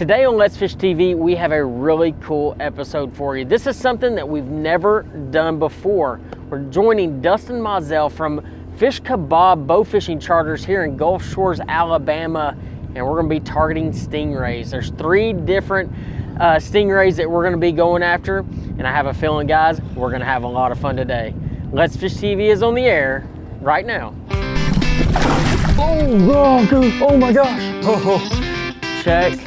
Today on Let's Fish TV, we have a really cool episode for you. This is something that we've never done before. We're joining Dustin Mizell from Fish-Kabob bow fishing charters here in Gulf Shores, Alabama, and we're gonna be targeting stingrays. There's 3 different stingrays that we're gonna be going after, and I have a feeling, guys, we're gonna have a lot of fun today. Let's Fish TV is on the air right now. Oh my gosh. Check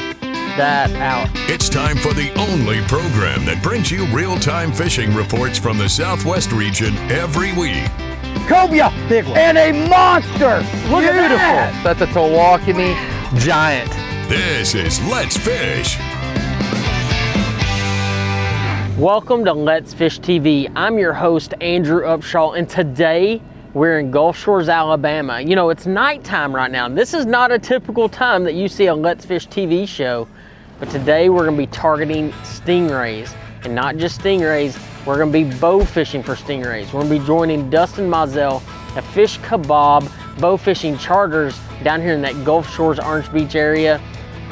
that out. It's time for the only program that brings you real-time fishing reports from the Southwest region every week. Cobia, big one, and a monster. Look Beautiful. at that. That's a Tawakoni giant. This is Let's Fish. Welcome to Let's Fish TV. I'm your host, Andrew Upshaw, and today we're in Gulf Shores, Alabama. You know, it's nighttime right now. This is not a typical time that you see a Let's Fish TV show, but today we're gonna be targeting stingrays, and not just stingrays, we're gonna be bow fishing for stingrays. We're gonna be joining Dustin Mizell at Fish-Kabob bow fishing charters down here in that Gulf Shores, Orange Beach area.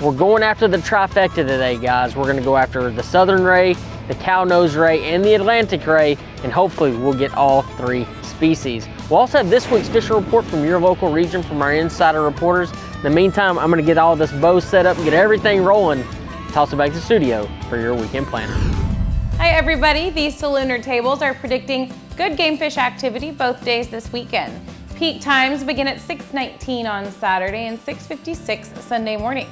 We're going after the trifecta today, guys. We're gonna go after the southern ray, the cow nose ray, and the Atlantic ray, and hopefully we'll get all 3 species. We'll also have this week's fishing report from your local region from our insider reporters. In the meantime, I'm gonna get all this bow set up and get everything rolling. Toss it back to the studio for your weekend planner. Hi everybody, these Salooner tables are predicting good game fish activity both days this weekend. Peak times begin at 6:19 on Saturday and 6:56 Sunday morning.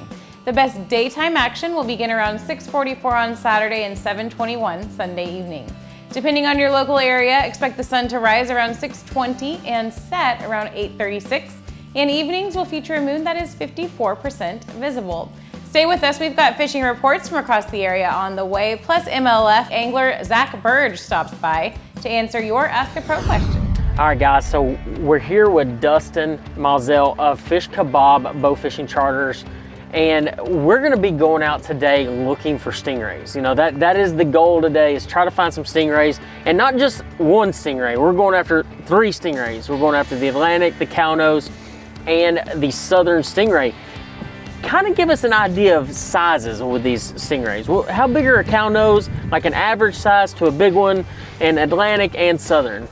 The best daytime action will begin around 6:44 on Saturday and 7:21 Sunday evening. Depending on your local area, expect the sun to rise around 6:20 and set around 8:36. And evenings will feature a moon that is 54% visible. Stay with us, we've got fishing reports from across the area on the way, plus MLF angler Zach Burge stops by to answer your Ask a Pro question. All right, guys, so we're here with Dustin Mizell of Fish-Kabob bow fishing charters, and we're gonna be going out today looking for stingrays. You know, that is the goal today, is try to find some stingrays, and not just one stingray. We're going after 3 stingrays. We're going after the Atlantic, the cow nose, and the southern stingray. Kind of give us an idea of sizes with these stingrays. Well, how big are a cow nose, like an average size to a big one, and Atlantic and southern?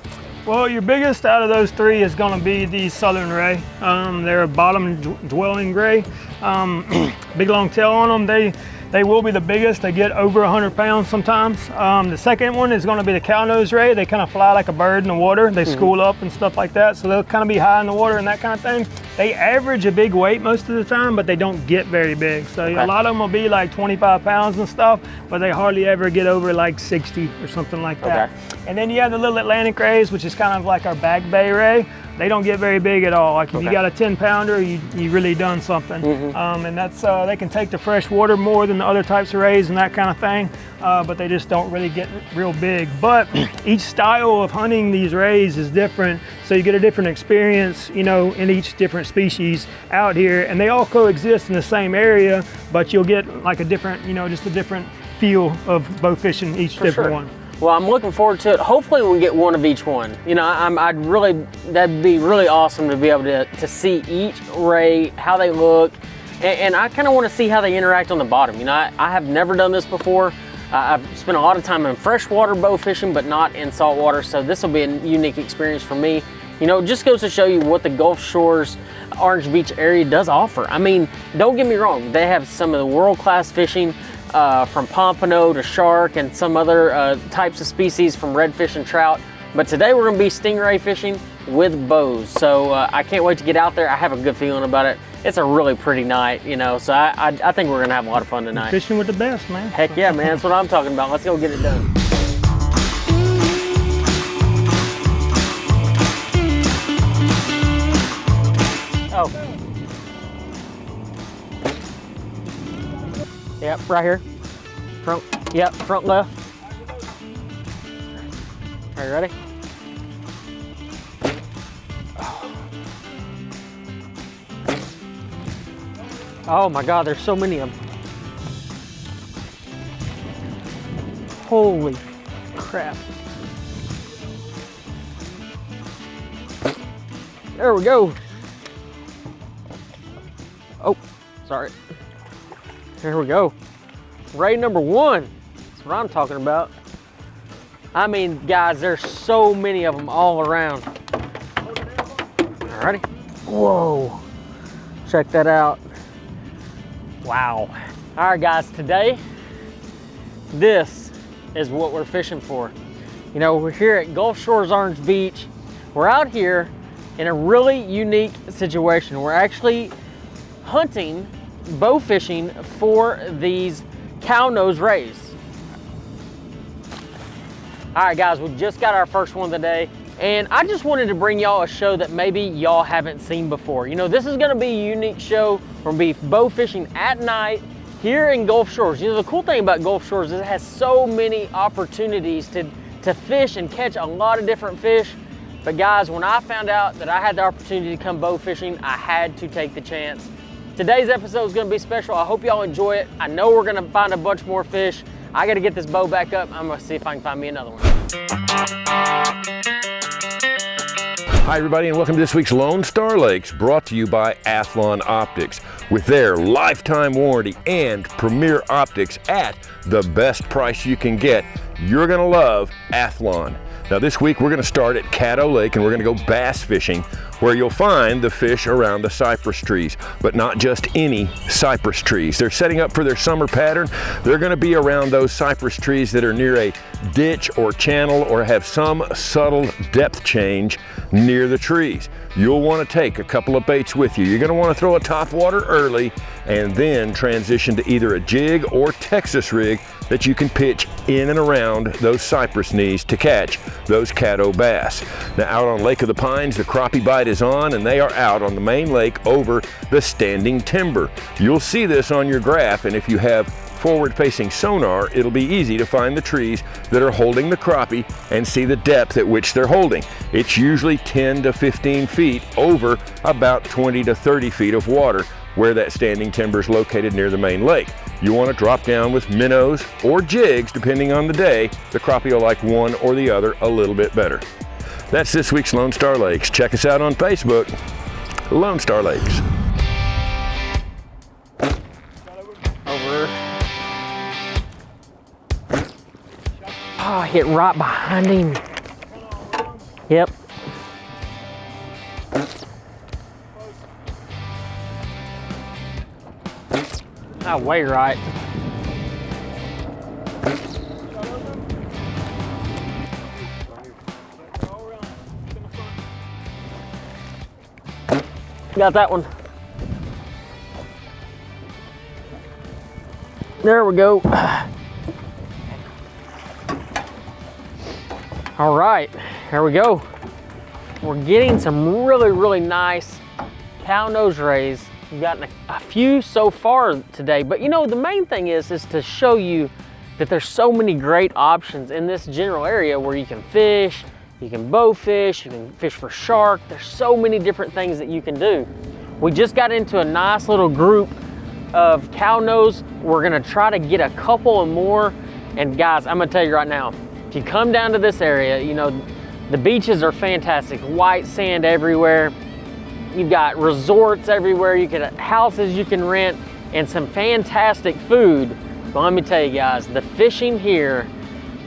Well, your biggest out of those 3 is going to be the southern ray. They're a bottom dwelling gray. Big long tail on them. They will be the biggest. They get over 100 pounds sometimes. The second one is going to be the cow nose ray. They kind of fly like a bird in the water. They school up and stuff like that, so they'll kind of be high in the water and that kind of thing. They average a big weight most of the time, but they don't get very big. So a lot of them will be like 25 pounds and stuff, but they hardly ever get over like 60 or something like that. And then you have the little Atlantic rays, which is kind of like our back bay ray. They don't get very big at all. Like if you got a 10 pounder, you really done something. And that's, they can take the fresh water more than the other types of rays and that kind of thing, but they just don't really get real big. But each style of hunting these rays is different, so you get a different experience, you know, in each different species out here, and they all coexist in the same area, but you'll get like a different, you know, just a different feel of bow fishing each different one. Well, I'm looking forward to it. Hopefully we get one of each one. You know, that'd be really awesome to be able to see each ray, how they look, and I kind of want to see how they interact on the bottom. You know, I have never done this before. I've spent a lot of time in freshwater bow fishing, but not in saltwater, so this will be a unique experience for me. You know, it just goes to show you what the Gulf Shores, Orange Beach area does offer. I mean, don't get me wrong, they have some of the world-class fishing, from pompano to shark and some other types of species from redfish and trout. But today we're gonna be stingray fishing with bows. So I can't wait to get out there. I have a good feeling about it. It's a really pretty night, you know, so I think we're gonna have a lot of fun tonight. Fishing with the best, man. Heck yeah, man, that's what I'm talking about. Let's go get it done. Oh. Yep, right here. Front, yep, front left. Are you ready? Oh my God, there's so many of them. Holy crap. There we go. Oh, sorry. Here we go. Ray number 1. That's what I'm talking about. I mean, guys, there's so many of them all around. Alrighty. Whoa. Check that out. Wow. All right, guys, today, this is what we're fishing for. You know, we're here at Gulf Shores Orange Beach. We're out here in a really unique situation. We're actually hunting, bow fishing for these cow nose rays. All right, guys, we just got our first one today, and I just wanted to bring y'all a show that maybe y'all haven't seen before. You know, this is gonna be a unique show. We're gonna be bow fishing at night here in Gulf Shores. You know, the cool thing about Gulf Shores is it has so many opportunities to fish and catch a lot of different fish. But guys, when I found out that I had the opportunity to come bow fishing, I had to take the chance. Today's episode is gonna be special. I hope y'all enjoy it. I know we're gonna find a bunch more fish. I gotta get this bow back up. I'm gonna see if I can find me another one. Hi everybody, and welcome to this week's Lone Star Lakes, brought to you by Athlon Optics. With their lifetime warranty and premier optics at the best price you can get, you're gonna love Athlon. Now this week we're gonna start at Caddo Lake and we're gonna go bass fishing, where you'll find the fish around the cypress trees, but not just any cypress trees. They're setting up for their summer pattern. They're gonna be around those cypress trees that are near a ditch or channel or have some subtle depth change near the trees. You'll wanna take a couple of baits with you. You're gonna wanna throw a topwater early and then transition to either a jig or Texas rig that you can pitch in and around those cypress knees to catch those caddo bass. Now out on Lake of the Pines, the crappie bite is on, and they are out on the main lake over the standing timber. You'll see this on your graph, and if you have forward-facing sonar, it'll be easy to find the trees that are holding the crappie and see the depth at which they're holding. It's usually 10 to 15 feet over about 20 to 30 feet of water where that standing timber is located near the main lake. You want to drop down with minnows or jigs, depending on the day. The crappie will like one or the other a little bit better. That's this week's Lone Star Lakes. Check us out on Facebook, Lone Star Lakes. Over. Oh, I hit right behind him. Yep. Oh, way right. Got that one. There we go. All right, here we go. We're getting some really, really nice cow nose rays. We've gotten a few so far today, but you know, the main thing is to show you that there's so many great options in this general area where you can fish, you can bow fish, you can fish for shark. There's so many different things that you can do. We just got into a nice little group of cow nose. We're gonna try to get a couple and more. And guys, I'm gonna tell you right now, if you come down to this area, you know, the beaches are fantastic, white sand everywhere. You've got resorts everywhere, you can houses you can rent, and some fantastic food. But let me tell you guys, the fishing here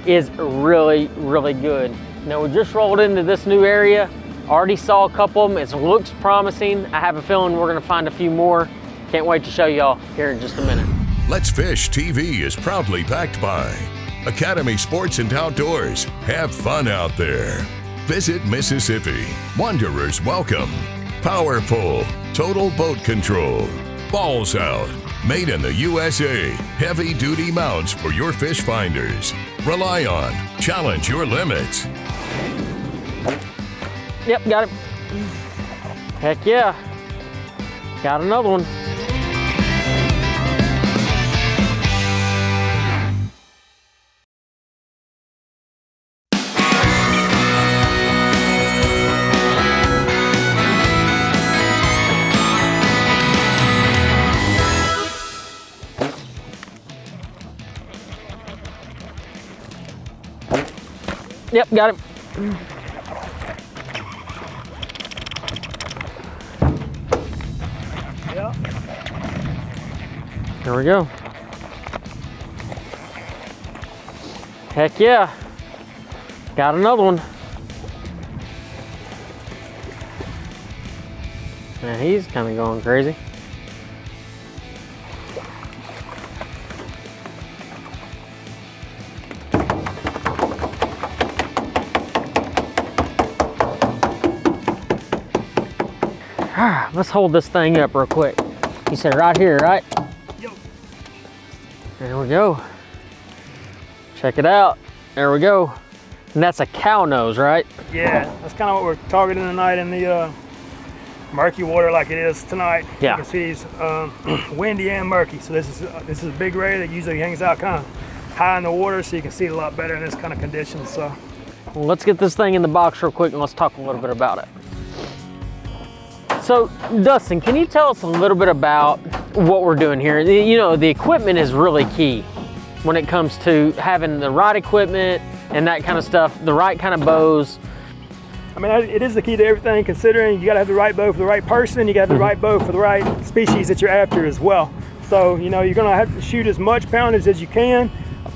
is really, really good. Now we just rolled into this new area, already saw a couple of them. It looks promising. I have a feeling we're gonna find a few more. Can't wait to show y'all here in just a minute. Let's Fish TV is proudly backed by Academy Sports and Outdoors. Have fun out there. Visit Mississippi. Wanderers welcome. Powerful. Total Boat Control. Balls Out. Made in the USA. Heavy duty mounts for your fish finders. Rely on. Challenge your limits. Yep, got it. Heck yeah. Got another one. Yep, got it. Yeah. There we go. Heck yeah. Got another one. Now he's kind of going crazy. Let's hold this thing up real quick. You said right here, right? Yep. There we go. Check it out. There we go. And that's a cow nose, right? Yeah, that's kind of what we're targeting tonight in the murky water like it is tonight. Yeah. You can see it's windy and murky. So this is a big ray that usually hangs out kind of high in the water, so you can see it a lot better in this kind of conditions. So Well, let's get this thing in the box real quick and let's talk a little bit about it. So, Dustin, can you tell us a little bit about what we're doing here? You know, the equipment is really key when it comes to having the right equipment and that kind of stuff, the right kind of bows. I mean, it is the key to everything, considering you got to have the right bow for the right person, you got to have the right bow for the right species that you're after as well. So, you know, you're going to have to shoot as much poundage as you can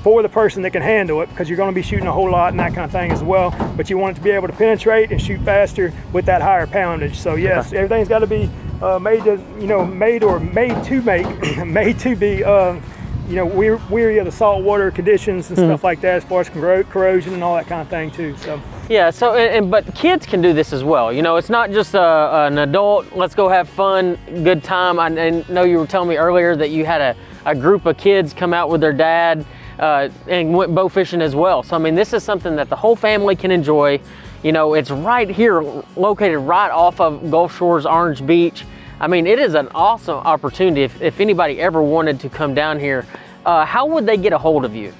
for the person that can handle it, because you're going to be shooting a whole lot and that kind of thing as well. But you want it to be able to penetrate and shoot faster with that higher poundage. So yes, everything's got to be made to be you know, weary of the saltwater conditions and stuff like that, as far as corrosion and all that kind of thing too. So yeah, so but kids can do this as well. You know, it's not just an adult, let's go have fun, good time. I know you were telling me earlier that you had a group of kids come out with their dad and went bow fishing as well. So I mean, this is something that the whole family can enjoy. You know, it's right here, located right off of Gulf Shores Orange Beach. I mean, it is an awesome opportunity. If anybody ever wanted to come down here, how would they get a hold of you?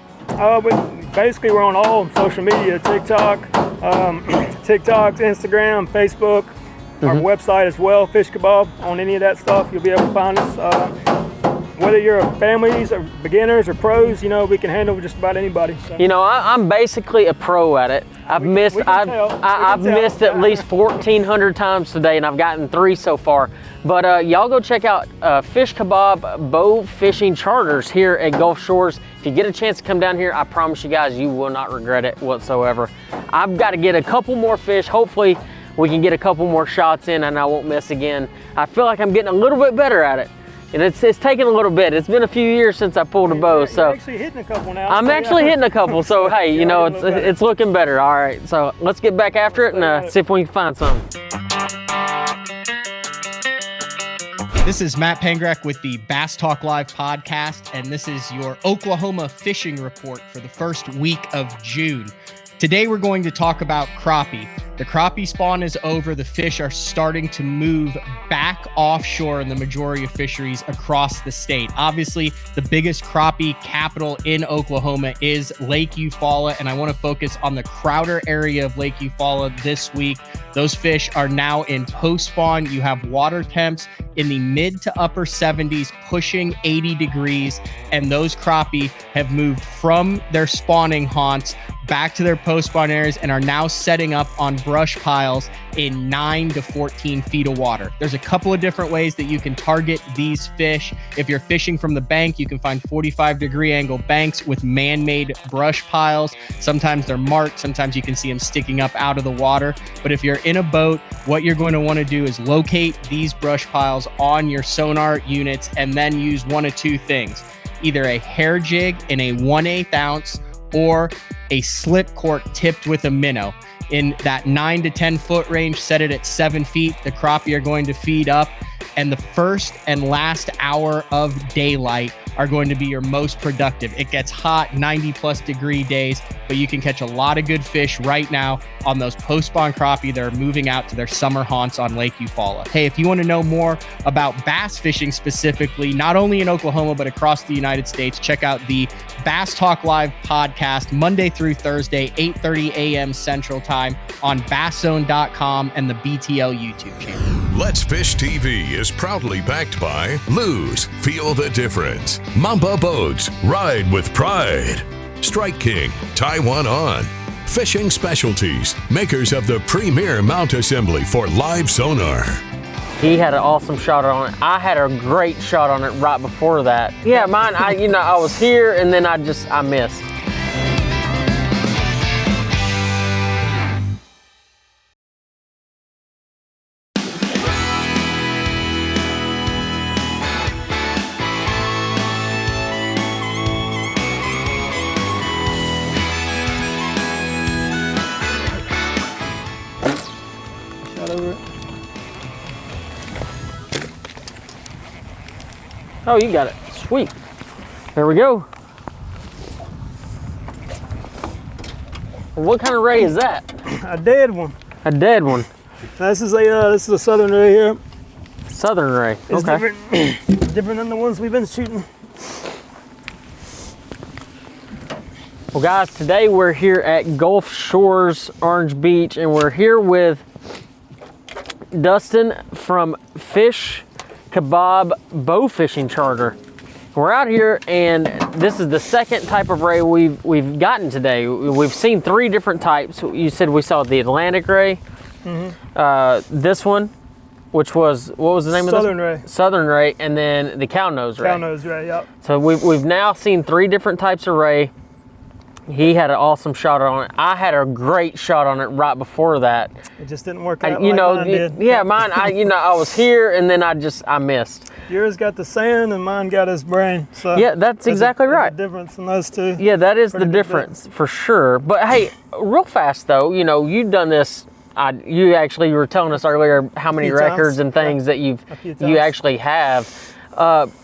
Basically, we're on all social media: TikTok, Instagram, Facebook, our website as well, Fish-Kabob. On any of that stuff, you'll be able to find us. Whether you're families or beginners or pros, you know, we can handle just about anybody. So. You know, I'm basically a pro at it. I've missed at least 1,400 times today, and I've gotten 3 so far. But y'all go check out Fish-Kabob bow fishing charters here at Gulf Shores. If you get a chance to come down here, I promise you guys, you will not regret it whatsoever. I've got to get a couple more fish. Hopefully we can get a couple more shots in and I won't miss again. I feel like I'm getting a little bit better at it. And it's taken a little bit. It's been a few years since I pulled a bow, so you're actually hitting a couple now. I'm actually hitting a couple. So hey, you know, it's looking better. All right, so let's get back after it and see if we can find some. This is Matt Pangrac with the Bass Talk Live podcast, and this is your Oklahoma fishing report for the first week of June. Today we're going to talk about crappie. The crappie spawn is over. The fish are starting to move back offshore in the majority of fisheries across the state. Obviously, the biggest crappie capital in Oklahoma is Lake Eufaula, and I want to focus on the Crowder area of Lake Eufaula this week. Those fish are now in post-spawn. You have water temps in the mid to upper 70s, pushing 80 degrees, and those crappie have moved from their spawning haunts back to their post-spawn areas and are now setting up on brush piles in 9 to 14 feet of water. There's a couple of different ways that you can target these fish. If you're fishing from the bank, you can find 45-degree angle banks with man-made brush piles. Sometimes they're marked, sometimes you can see them sticking up out of the water. But if you're in a boat, what you're going to want to do is locate these brush piles on your sonar units and then use one of two things: either a hair jig in a 1/8 ounce or a slip cork tipped with a minnow. In that 9 to 10 foot range, set it at 7 feet. The crappie are going to feed up, and the first and last hour of daylight are going to be your most productive. It gets hot, 90 plus degree days, but you can catch a lot of good fish right now on those post-spawn crappie that are moving out to their summer haunts on Lake Eufaula. Hey, if you want to know more about bass fishing specifically, not only in Oklahoma, but across the United States, check out the Bass Talk Live podcast Monday through Thursday, 8:30 a.m. Central Time on BassZone.com and the BTL YouTube channel. Let's Fish TV is proudly backed by Lose, Feel the Difference, Mamba Boats, Ride with Pride, Strike King, Taiwan On, Fishing Specialties, makers of the premier mount assembly for live sonar. He had an awesome shot on it. I had a great shot on it right before that. Yeah, mine, I was here and then I missed. Oh, you got it. Sweet. There we go. What kind of ray is that? A dead one. A dead one. This is a southern ray here. Southern ray. It's Okay. different than the ones we've been shooting. Well, guys, today we're here at Gulf Shores, Orange Beach, and we're here with Dustin from Fish-Kabob bow fishing charter. We're out here, and this is the second type of ray we've gotten today. We've seen 3 different types. You said we saw the Atlantic ray, this one, which was, what was the name Southern of this? ray. Southern ray, and then the cow nose ray. Cow nose ray, yep. So we've now seen 3 different types of ray. He had an awesome shot on it. I had a great shot on it right before that. It just didn't work out You know, mine did. yeah, mine. I was here, and then I missed. Yours got the sand, and mine got his brain. So Yeah, that's exactly right. There's a difference in those two. Yeah, that is the Pretty big difference for sure. But hey, real fast though, you know, you've done this. You were telling us earlier how many few times. records and things that A few you times. actually have.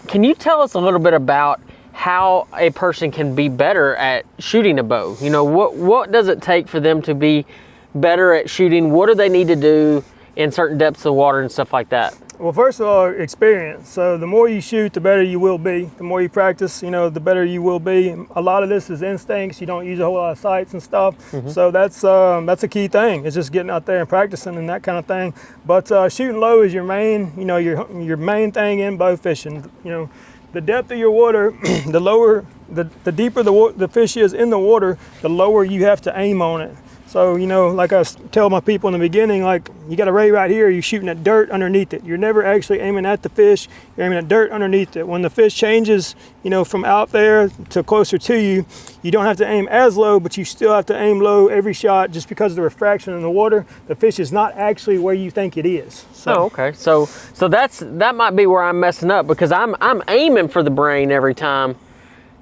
Can you tell us a little bit about how a person can be better at shooting a bow? You know, what does it take for them to be better at shooting? What do they need to do in certain depths of water and stuff like that? Well, first of all, experience. So the more you shoot, the better you will be. The more you practice, you know, the better you will be. A lot of this is instincts. You don't use a whole lot of sights and stuff. So that's a key thing. It's just getting out there and practicing and that kind of thing. But shooting low is your main, you know, your main thing in bow fishing. You know, the depth of your water, the lower, the deeper the fish is in the water, the lower you have to aim on it. So, you know, like I tell my people in the beginning, like, you got a ray right here, you're shooting at dirt underneath it. You're never actually aiming at the fish, you're aiming at dirt underneath it. When the fish changes, you know, from out there to closer to you, you don't have to aim as low, but you still have to aim low every shot just because of the refraction in the water. The fish is not actually where you think it is. So, Oh, okay. So that might be where I'm messing up, because I'm aiming for the brain every time,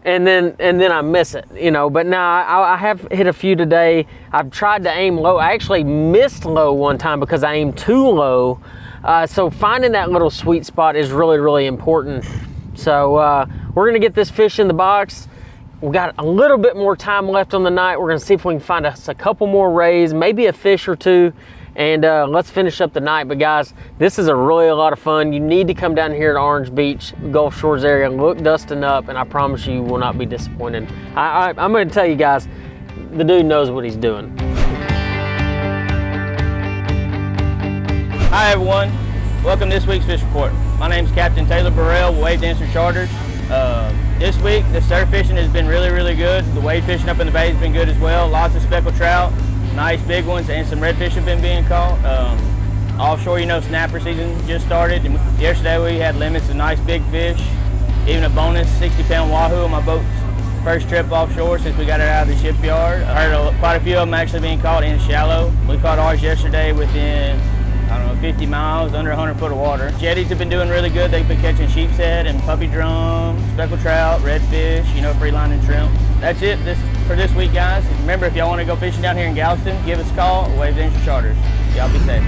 and then I miss it, you know. But now I have hit a few today. I've tried to aim low. I actually missed low one time because I aimed too low. So finding that little sweet spot is really, really important. So we're gonna get this fish in the box. We got a little bit more time left on the night. We're gonna see if we can find us a couple more rays, maybe a fish or 2. And let's finish up the night. But guys, this is a lot of fun. You need to come down here to Orange Beach, Gulf Shores area, look Dustin up, and I promise you will not be disappointed. I'm going to tell you guys, the dude knows what he's doing. Hi everyone, welcome to this week's Fish Report. My name is Captain Taylor Burrell with Wave Dancer Charters. This week, the surf fishing has been really, really good. The wade fishing up in the bay has been good as well. Lots of speckled trout, nice big ones, and some redfish have been being caught. Offshore, you know, snapper season just started. And yesterday we had limits of nice big fish, even a bonus 60-pound wahoo on my boat's first trip offshore since we got it out of the shipyard. I heard quite a few of them actually being caught in shallow. We caught ours yesterday within, I don't know, 50 miles, under 100 foot of water. Jetties have been doing really good. They've been catching sheep's head and puppy drum, speckled trout, redfish, you know, free line and shrimp. That's it for this week, guys. Remember, if y'all want to go fishing down here in Galveston, give us a call at Wave Dancer Charters. Y'all be safe.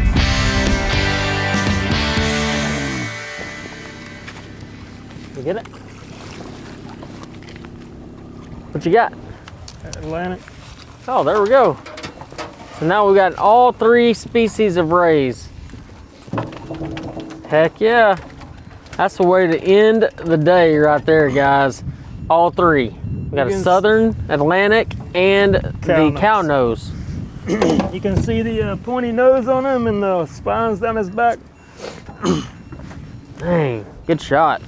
You get it? What you got? Atlantic. Oh, there we go. So now we got all 3 species of rays. Heck yeah. That's the way to end the day right there, guys. All 3. We got a Southern, Atlantic, and the cow nose. You can see the pointy nose on him and the spines down his back. Dang, good shot.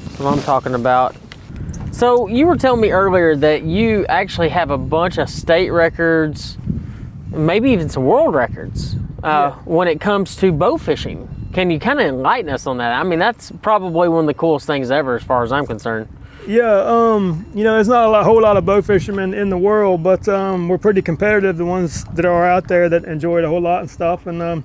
That's what I'm talking about. So you were telling me earlier that you actually have a bunch of state records, maybe even some world records, when it comes to bow fishing. Can you kind of enlighten us on that? I mean, that's probably one of the coolest things ever as far as I'm concerned. Yeah, you know, there's not a whole lot of bow fishermen in the world, but we're pretty competitive, the ones that are out there that enjoy it a whole lot and stuff. And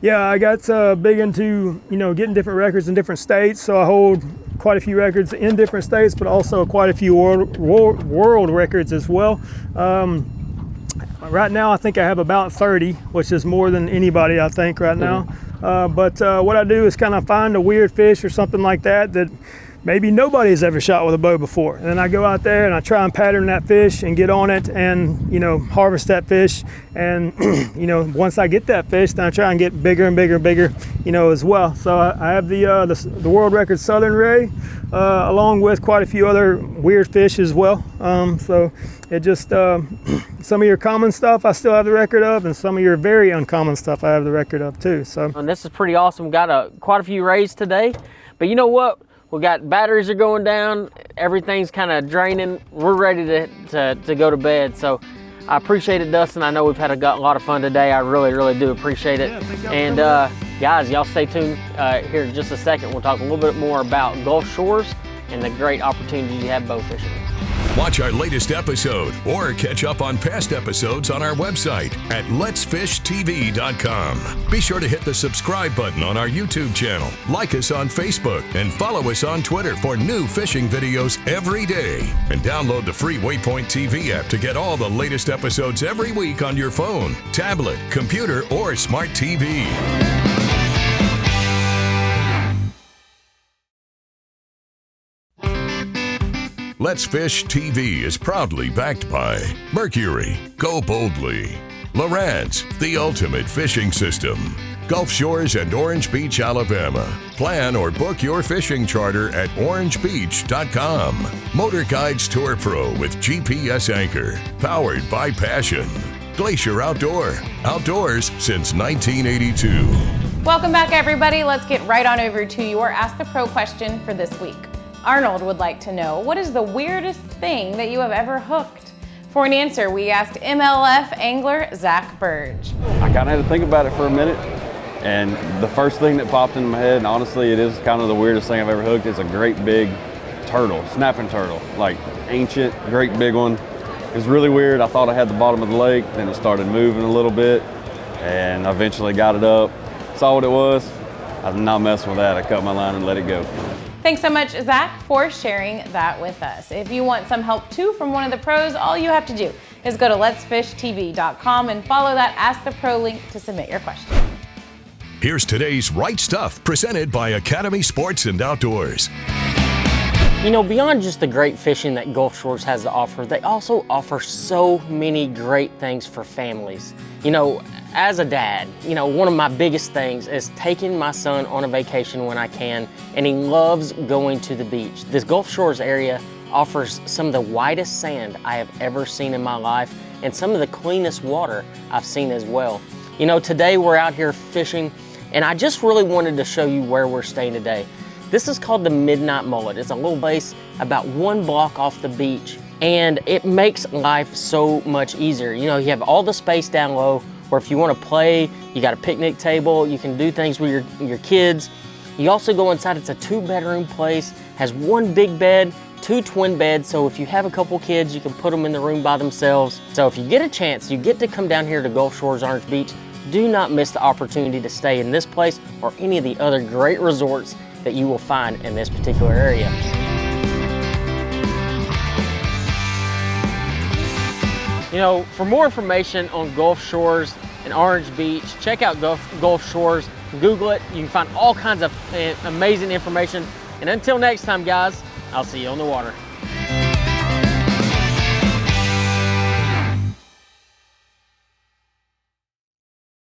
yeah, I got big into, you know, getting different records in different states. So I hold quite a few records in different states, but also quite a few world records as well. Right now, I think I have about 30, which is more than anybody, I think, right now. But what I do is kind of find a weird fish or something like that maybe nobody's ever shot with a bow before. And then I go out there and I try and pattern that fish and get on it and, you know, harvest that fish. And, you know, once I get that fish, then I try and get bigger and bigger and bigger, you know, as well. So I have the world record southern ray, along with quite a few other weird fish as well. So it just, some of your common stuff I still have the record of, and some of your very uncommon stuff I have the record of too. So, and this is pretty awesome. Got quite a few rays today, but you know what? We got batteries are going down. Everything's kind of draining. We're ready to go to bed. So I appreciate it, Dustin. I know we've had a lot of fun today. I really, really do appreciate it. Yeah, and guys, y'all stay tuned here in just a second. We'll talk a little bit more about Gulf Shores and the great opportunities you have bow fishing. Watch our latest episode or catch up on past episodes on our website at letsfishtv.com. Be sure to hit the subscribe button on our YouTube channel, like us on Facebook, and follow us on Twitter for new fishing videos every day. And download the free Waypoint TV app to get all the latest episodes every week on your phone, tablet, computer, or smart TV. Let's Fish TV is proudly backed by Mercury, Go Boldly, Lowrance, the ultimate fishing system, Gulf Shores and Orange Beach, Alabama. Plan or book your fishing charter at orangebeach.com. Motor Guides Tour Pro with GPS anchor, powered by Passion. Glacier outdoors since 1982. Welcome back, everybody. Let's get right on over to your Ask the Pro question for this week. Arnold would like to know, what is the weirdest thing that you have ever hooked? For an answer, we asked MLF angler Zach Burge. I kind of had to think about it for a minute, and the first thing that popped into my head, and honestly it is kind of the weirdest thing I've ever hooked, is a great big turtle, snapping turtle, like ancient, great big one. It was really weird. I thought I had the bottom of the lake, then it started moving a little bit, and I eventually got it up, saw what it was. I'm not messing with that. I cut my line and let it go. Thanks so much, Zach, for sharing that with us. If you want some help too from one of the pros, all you have to do is go to letsfishtv.com and follow that Ask the Pro link to submit your question. Here's today's Right Stuff, presented by Academy Sports and Outdoors. You know, beyond just the great fishing that Gulf Shores has to offer, they also offer so many great things for families. You know, as a dad, you know, one of my biggest things is taking my son on a vacation when I can, and he loves going to the beach. This Gulf Shores area offers some of the whitest sand I have ever seen in my life, and some of the cleanest water I've seen as well. You know, today we're out here fishing, and I just really wanted to show you where we're staying today. This is called the Midnight Mullet. It's a little place about 1 block off the beach, and it makes life so much easier. You know, you have all the space down low, where if you want to play, you got a picnic table, you can do things with your kids. You also go inside, it's a 2-bedroom place, has 1 big bed, 2 twin beds, so if you have a couple kids, you can put them in the room by themselves. So if you get a chance, you get to come down here to Gulf Shores Orange Beach, do not miss the opportunity to stay in this place or any of the other great resorts that you will find in this particular area. You know, for more information on Gulf Shores and Orange Beach, check out Gulf Shores, Google it. You can find all kinds of amazing information. And until next time, guys, I'll see you on the water.